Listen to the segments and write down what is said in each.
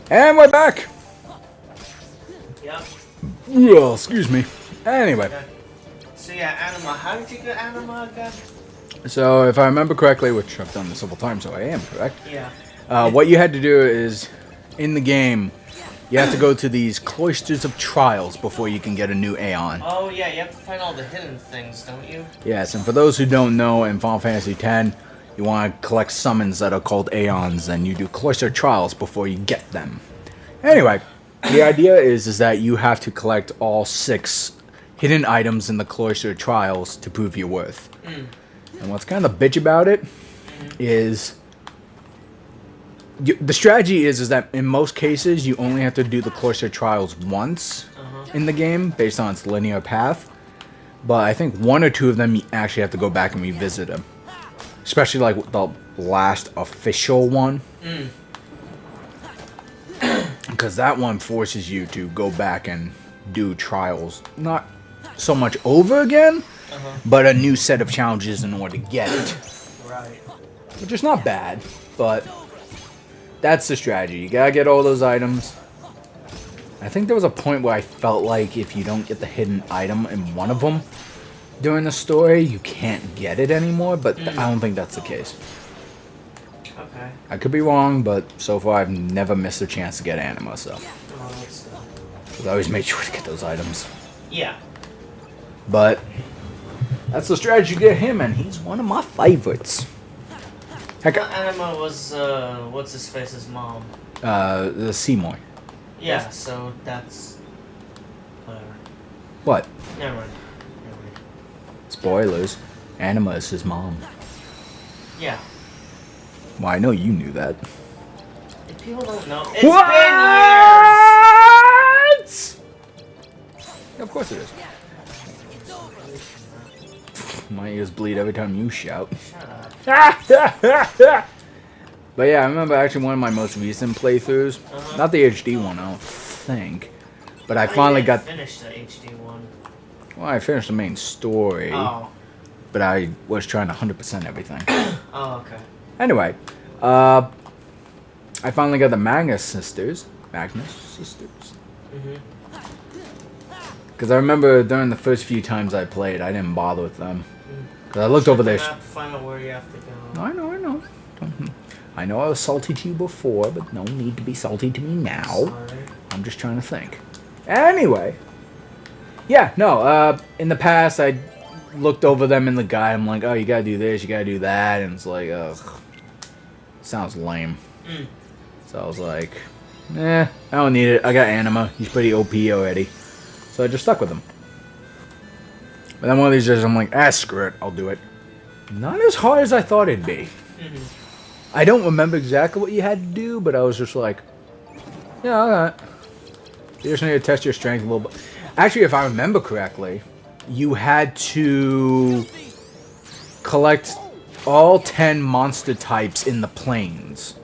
And we're back! Yep. Well, excuse me. Anyway. Okay. So yeah, Anima. How did you get Anima again? So, if I remember correctly, which I've done this several times, so I am correct. Yeah. What you had to do is, in the game, you have to go to these cloisters of trials before you can get a new Aeon. Oh yeah, you have to find all the hidden things, don't you? Yes, and for those who don't know, in Final Fantasy X, you want to collect summons that are called Aeons, and you do cloister trials before you get them. Anyway, the idea is that you have to collect all 6 hidden items in the cloister trials to prove your worth. And what's kind of the bitch about it is... the strategy is that in most cases, you only have to do the cloister trials once in the game, based on its linear path. But I think 1 or 2 of them, you actually have to go back and revisit them. Especially like the last official one. Because that one forces you to go back and do trials. Not so much over again, but a new set of challenges in order to get it. Right. Which is not bad, but that's the strategy. You gotta get all those items. I think there was a point where I felt like if you don't get the hidden item in one of them during the story, you can't get it anymore, but I don't think that's the case. Okay. I could be wrong, but so far I've never missed a chance to get Anima, so. Oh, that's good. Because I always made sure to get those items. Yeah. But that's the strategy to get him, and he's one of my favorites. Heck, Anima was what's his face's mom. the Seymour. Yeah. So that's whatever. What? Never mind. Spoilers. Anima is his mom. Yeah. Well, I know you knew that. If people don't know, it's What? been years. Of course it is. My ears bleed every time you shout. Shut up. But yeah, I remember actually one of my most recent playthroughs. Not the HD one, I don't think. But I finally got... finished the HD one. Well, I finished the main story. Oh. But I was trying to 100% everything. Oh, okay. Anyway, I finally got the Magnus Sisters. Because I remember during the first few times I played, I didn't bother with them. Because I looked over there. Find out where you have to go. I know. I know I was salty to you before, but no need to be salty to me now. Sorry. I'm just trying to think. Anyway. Yeah, no, in the past, I looked over them in the guide. I'm like, oh, you gotta do this, you gotta do that. And it's like, ugh. Sounds lame. So I was like, I don't need it. I got Anima. He's pretty OP already. So I just stuck with him. But then one of these days, I'm like, screw it. I'll do it. Not as hard as I thought it'd be. I don't remember exactly what you had to do, but I was just like, yeah, alright. You just need to test your strength a little bit. Actually, if I remember correctly, you had to collect all 10 monster types in the plains.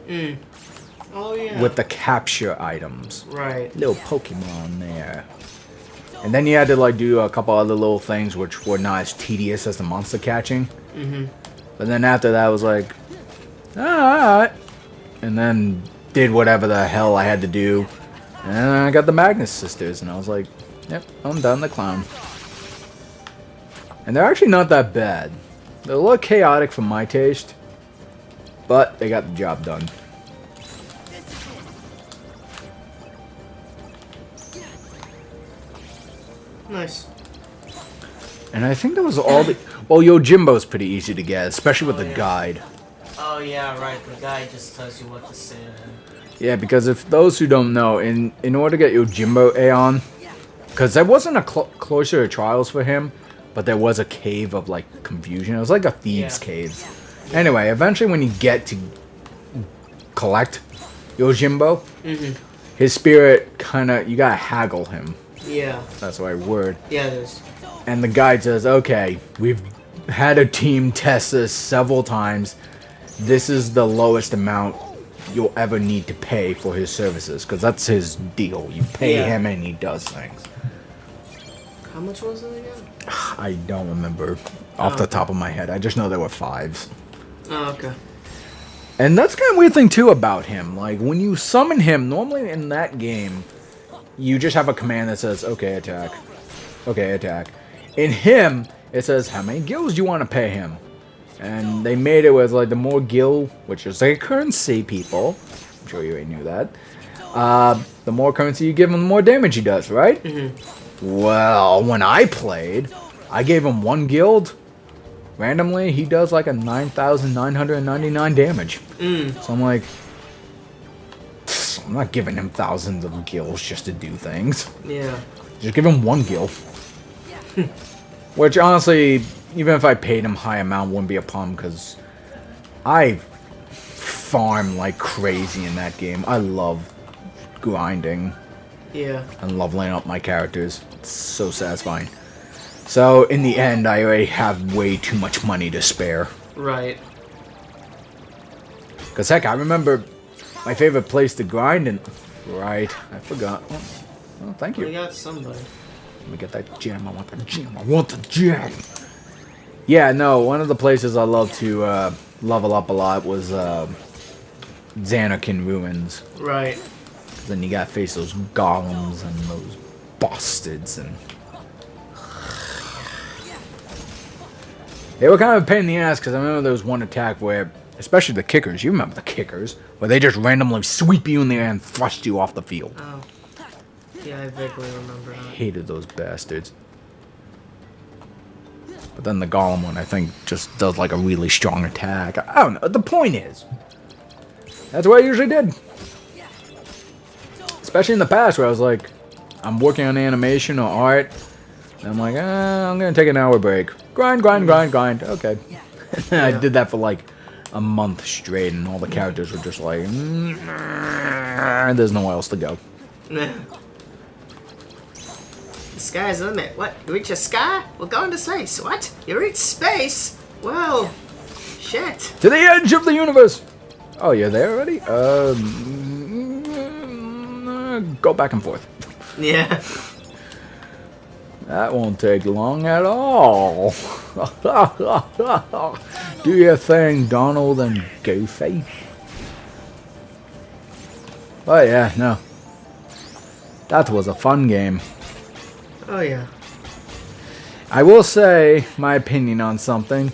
Oh, yeah. With the capture items. Right. Little Pokemon there. And then you had to like do a couple other little things which were not as tedious as the monster catching. But then after that I was like, alright. And then did whatever the hell I had to do. And then I got the Magnus Sisters and I was like, yep, I'm done the clown. And they're actually not that bad. They're a little chaotic for my taste. But they got the job done. Nice. And I think that was all the... Well, Yojimbo's pretty easy to get, especially with the guide. Oh, yeah, right. The guy just tells you what to say to him. Yeah, because if those who don't know, in order to get Yojimbo Aeon, because there wasn't a cloister of trials for him, but there was a cave of, like, confusion. It was like a thieves' cave. Anyway, eventually when you get to collect Yojimbo, his spirit kind of... You gotta haggle him. Yeah. That's the right word. Yeah, it is. And the guide says, okay, we've had a team test this several times. This is the lowest amount you'll ever need to pay for his services, because that's his deal. You pay him and he does things. How much was it again? I don't remember off the top of my head. I just know there were 5s. Oh, okay. And that's kind of weird thing too about him. Like when you summon him, normally in that game, you just have a command that says, "Okay, attack." Okay, attack. In him, it says how many gills you want to pay him. And they made it with like the more gil, which is like currency, people. I'm sure you already knew that. The more currency you give him, the more damage he does, right? Well, when I played, I gave him 1 guild. Randomly, he does like a 9,999 damage. So I'm like, I'm not giving him thousands of gills just to do things. Yeah. Just give him 1 gil. Which honestly, even if I paid him high amount, wouldn't be a problem because I farm like crazy in that game. I love grinding. Yeah. I love laying up my characters. It's so satisfying. So in the end, I already have way too much money to spare. Right. Because heck, I remember my favorite place to grind in... Right, I forgot. Oh, thank you. We got somebody. Let me get that gem. I want the gem. I want the gem. Yeah, no, one of the places I love to level up a lot was Xanarkin Ruins. Right. Then you gotta face those golems and those bastards and... They were kind of a pain in the ass because I remember there was one attack where, especially the kickers, you remember the kickers, where they just randomly sweep you in the air and thrust you off the field. Oh. Yeah, I vaguely remember that. Hated those bastards. But then the golem one, I think, just does like a really strong attack. I don't know. The point is, that's what I usually did. Especially in the past where I was like, I'm working on animation or art, and I'm like, I'm going to take an hour break. Grind, grind, grind, grind. Okay. I did that for like a month straight, and all the characters were just like, there's nowhere else to go. The sky's the limit. What? You reach the sky? We're going to space. What? You reach space? Whoa. Shit. To the edge of the universe. Oh, you're there already? Go back and forth. Yeah. That won't take long at all. Do your thing, Donald and Goofy. Oh yeah, no. That was a fun game. Oh yeah. I will say my opinion on something.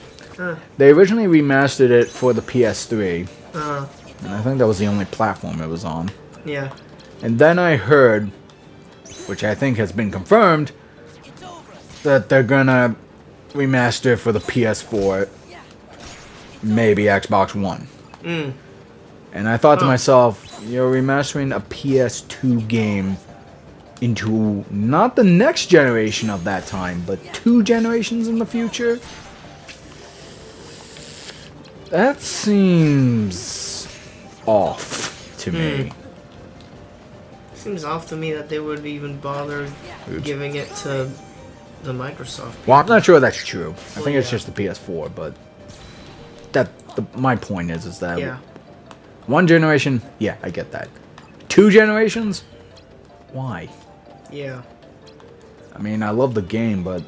They originally remastered it for the PS3. And I think that was the only platform it was on. Yeah. And then I heard, which I think has been confirmed, that they're gonna remaster it for the PS4, maybe Xbox One. And I thought to myself, you're remastering a PS2 game into not the next generation of that time, but 2 generations in the future? That seems off to me. Seems off to me that they would even bother giving it to the Microsoft. Well, I'm not sure that's true. I think it's just the PS4, but my point is that 1 generation, yeah, I get that. 2 generations? Why? Yeah. I mean, I love the game, but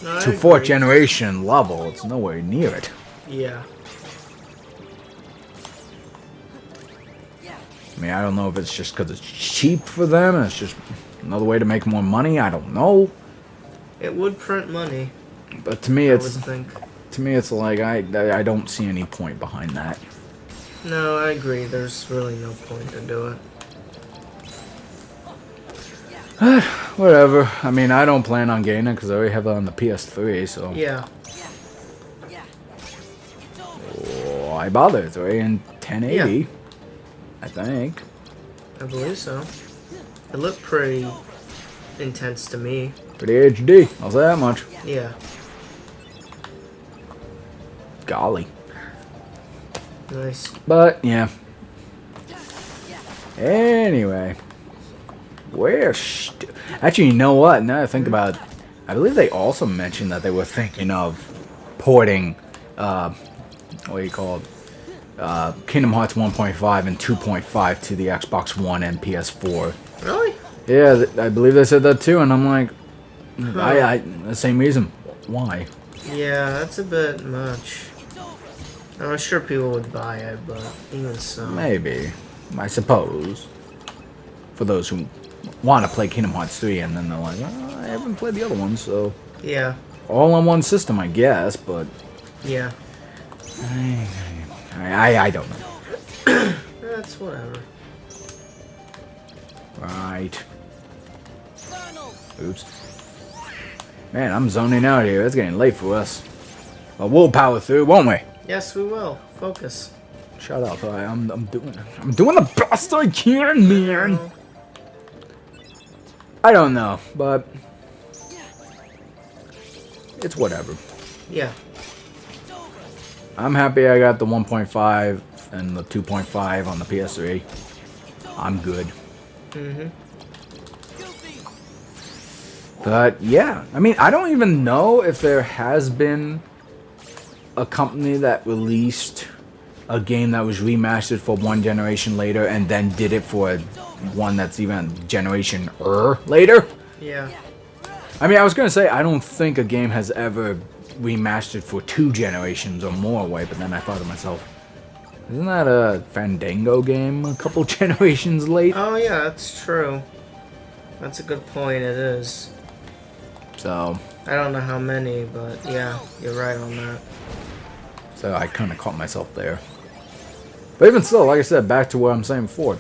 No, to 4th generation level, it's nowhere near it. Yeah. I mean, I don't know if it's just because it's cheap for them, and it's just another way to make more money. I don't know. It would print money. But to me, I it's would think. to me, it's like I don't see any point behind that. No, I agree. There's really no point to do it. Whatever. I mean, I don't plan on getting it because I already have it on the PS3, so. Yeah. Why bother? It's already in 1080. I think. I believe so. It looked pretty intense to me. Pretty HD. I'll say that much. Yeah. Golly. Nice. But, yeah. Anyway. Actually, you know what? Now that I think about it, I believe they also mentioned that they were thinking of porting, what do you call it? Kingdom Hearts 1.5 and 2.5 to the Xbox One and PS4. Really? Yeah, I believe they said that too, and I'm like, the same reason. Why? Yeah, that's a bit much. I'm sure people would buy it, but even so. Maybe. I suppose. For those who want to play Kingdom Hearts 3 and then they're like, I haven't played the other one, so... Yeah. All on one system, I guess, but... Yeah. I don't know. That's whatever. Right. Oops. Man, I'm zoning out here. It's getting late for us. But we'll power through, won't we? Yes, we will. Focus. Shut up. I'm doing the best I can, man. I don't know, but it's whatever. Yeah. I'm happy I got the 1.5 and the 2.5 on the PS3. I'm good. Mm-hmm. But yeah, I mean, I don't even know if there has been a company that released a game that was remastered for one generation later and then did it for one that's even a generation later. Yeah. I mean, I was gonna say I don't think a game has ever remastered for 2 generations or more away, but then I thought to myself, isn't that a Fandango game a couple generations late? Oh yeah, that's true. That's a good point. It is. So I don't know how many, but yeah, you're right on that. So I kind of caught myself there. But even still, like I said, back to what I'm saying before.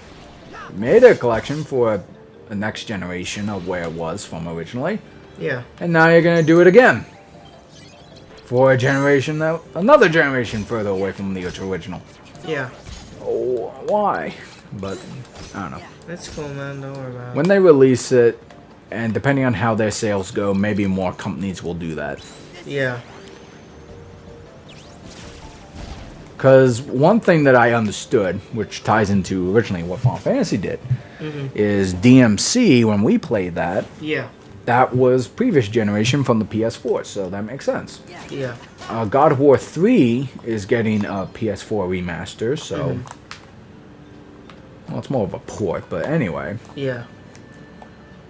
Made a collection for the next generation of where it was from originally. Yeah. And now you're going to do it again. For a generation that... Another generation further away from the original. Yeah. Oh, why? But, I don't know. It's cool, man. Don't worry about it. When they release it, and depending on how their sales go, maybe more companies will do that. Yeah. Because one thing that I understood, which ties into originally what Final Fantasy did, is DMC, when we played that, Yeah. that was previous generation from the PS4, so that makes sense. Yeah. God of War 3 is getting a PS4 remaster, so... Well, it's more of a port, but anyway. Yeah.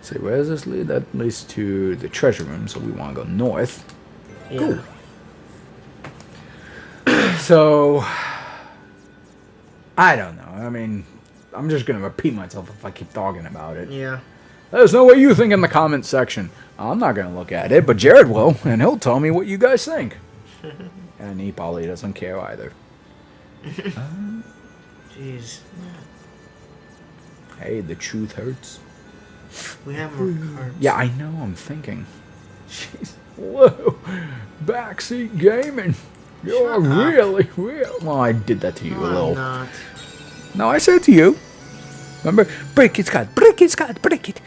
So where does this lead? That leads to the treasure room, so we want to go north. Yeah. Cool. So, I don't know. I mean, I'm just going to repeat myself if I keep talking about it. Yeah. Let us know what you think in the comments section. I'm not going to look at it, but Jared will, and he'll tell me what you guys think. And he probably doesn't care either. Jeez. Hey, the truth hurts. We have more cards. Yeah, I know, I'm thinking. Jeez. Whoa. Backseat gaming. You're Shut up. really real. Well, I did that to you a little. I'm not. No, I said to you. Remember? Break it, Scott. Break it, Scott. Break it.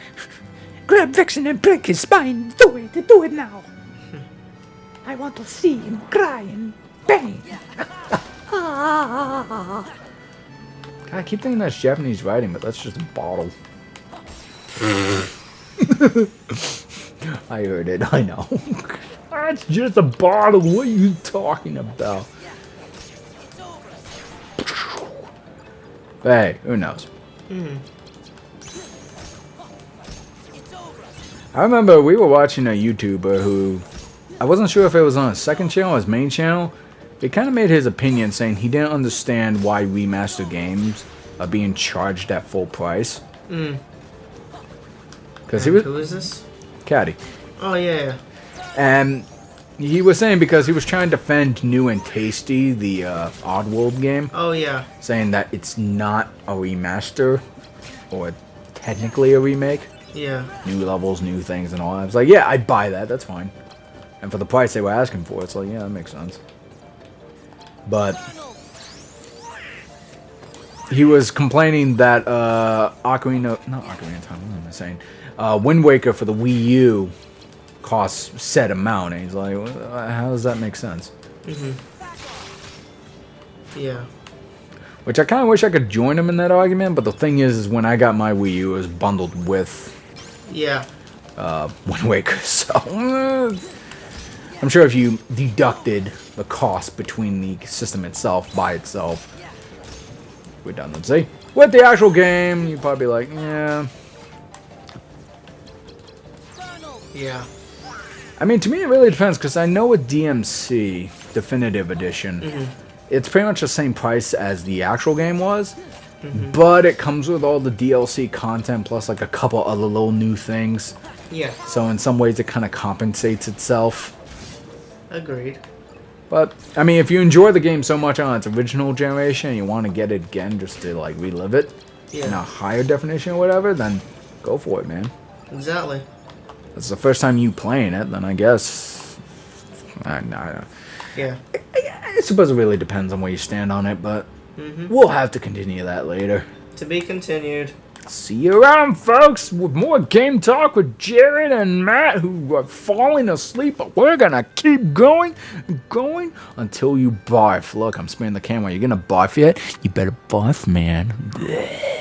Grab Vixen and break his spine. Do it. Do it now. I want to see him cry in pain. I keep thinking that's Japanese writing, but that's just a bottle. I heard it. I know. That's just a bottle. What are you talking about? Hey, who knows? I remember we were watching a YouTuber who, I wasn't sure if it was on his second channel or his main channel. He kind of made his opinion saying he didn't understand why remaster games are being charged at full price. Because he was Who is this? Caddy. Oh, yeah. And he was saying because he was trying to defend New and Tasty, the Oddworld game, Oh, yeah. saying that it's not a remaster, or technically a remake. Yeah. New levels, new things, and all that. I was like, yeah, I'd buy that. That's fine. And for the price they were asking for, it's like, yeah, that makes sense. But he was complaining that not Ocarina of Time, what am I saying? Wind Waker for the Wii U costs set amount, and he's like, how does that make sense? Yeah. Which I kind of wish I could join him in that argument, but the thing is when I got my Wii U, it was bundled with Yeah. Wind Waker, so I'm sure if you deducted the cost between the system itself by itself, redundancy, with the actual game, you'd probably be like, yeah. Yeah. I mean, to me, it really depends, because I know with DMC Definitive Edition, it's pretty much the same price as the actual game was, but it comes with all the DLC content plus like a couple other little new things. Yeah. So in some ways, it kind of compensates itself. Agreed. But I mean, if you enjoy the game so much on its original generation and you want to get it again just to like relive it in a higher definition or whatever, then go for it, man. Exactly. It's the first time you playing it, then I guess. Yeah. I suppose it really depends on where you stand on it, but we'll have to continue that later. To be continued. See you around, folks, with more game talk with Jared and Matt, who are falling asleep, but we're gonna keep going until you barf. Look, I'm spinning the camera. You're gonna barf yet? You better barf, man. Blech.